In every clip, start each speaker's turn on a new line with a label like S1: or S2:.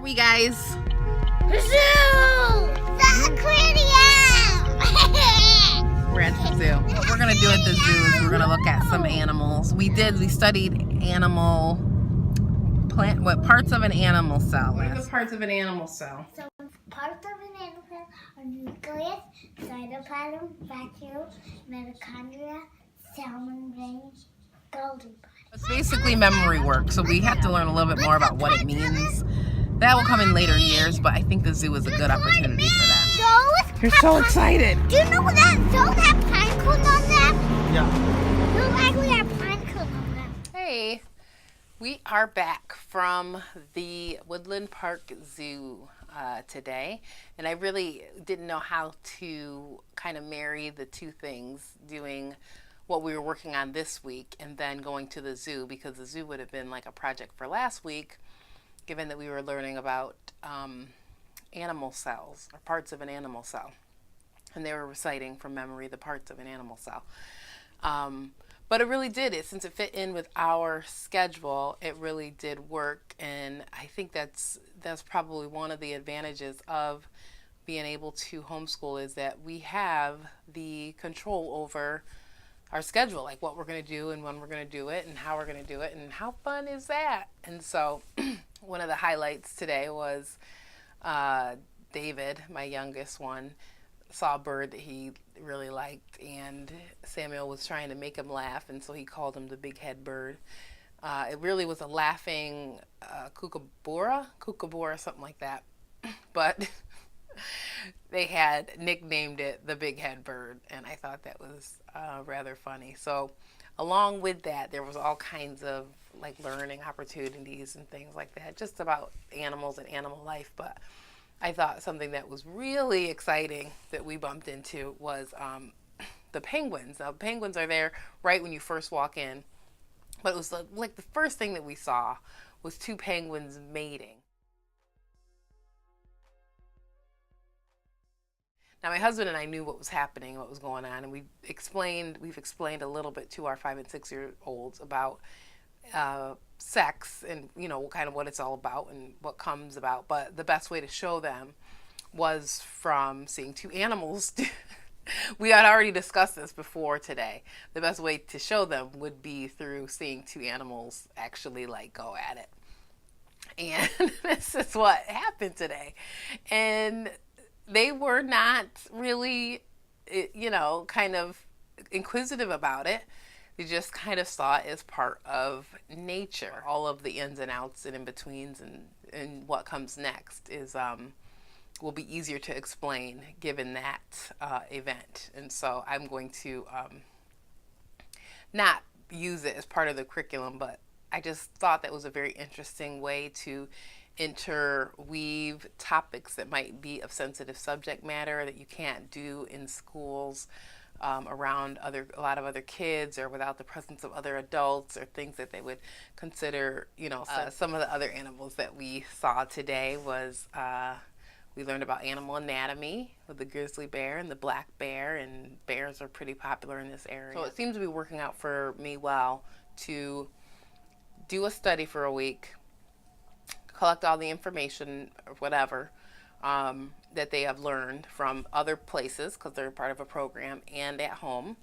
S1: are we, guys?
S2: The zoo! The aquarium!
S1: We're at the zoo. What we're gonna do at the zoo is we're gonna look at some animals. We studied what parts of an animal cell. What are the parts of an animal cell?
S2: So parts of an animal cell are nucleus, cytoplasm, vacuole, mitochondria, cell membrane, Golgi body.
S1: It's basically memory work, so we have to learn a little bit more about what it means. That will come in later years, but I think the zoo is a good opportunity for that. You're so excited.
S2: Do you know that those have pine cones on them?
S1: Yeah.
S2: Those actually have pine cones on them.
S1: Hey, we are back from the Woodland Park Zoo today, and I really didn't know how to kind of marry the two things, doing what we were working on this week and then going to the zoo, because the zoo would have been like a project for last week, given that we were learning about animal cells, or parts of an animal cell, and they were reciting from memory the parts of an animal cell. But it really did, since it fit in with our schedule, it really did work, and I think that's probably one of the advantages of being able to homeschool, is that we have the control over our schedule, like what we're going to do and when we're going to do it and how we're going to do it, and how fun is that? And so one of the highlights today was David, my youngest one, saw a bird that he really liked, and Samuel was trying to make him laugh, and so he called him the big head bird. It really was a laughing kookaburra, something like that, but they had nicknamed it the big head bird, and I thought that was rather funny. So along with that, there was all kinds of like learning opportunities and things like that, just about animals and animal life. But I thought something that was really exciting that we bumped into was the penguins. Now, penguins are there right when you first walk in, but it was like the first thing that we saw was two penguins mating. Now, my husband and I knew what was happening, what was going on, and we've explained a little bit to our 5- and 6-year-olds about sex and, you know, kind of what it's all about and what comes about. But the best way to show them was from seeing two animals. We had already discussed this before today. The best way to show them would be through seeing two animals actually like go at it. And this is what happened today. And they were not really, you know, kind of inquisitive about it. They just kind of saw it as part of nature. All of the ins and outs and in-betweens and what comes next is will be easier to explain given that event. And so I'm going to not use it as part of the curriculum, but I just thought that was a very interesting way to interweave topics that might be of sensitive subject matter that you can't do in schools around a lot of other kids, or without the presence of other adults, or things that they would consider, you know. Some of the other animals that we saw today was we learned about animal anatomy with the grizzly bear and the black bear, and bears are pretty popular in this area. So it seems to be working out for me well to do a study for a week, collect all the information or whatever that they have learned from other places, because they're part of a program, and at home,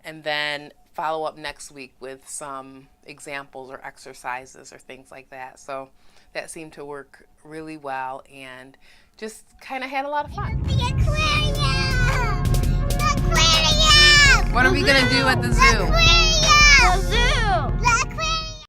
S1: and then follow up next week with some examples or exercises or things like that. So that seemed to work really well, and just kind of had a lot of fun.
S2: The aquarium! The aquarium!
S1: What are we going to do at the zoo?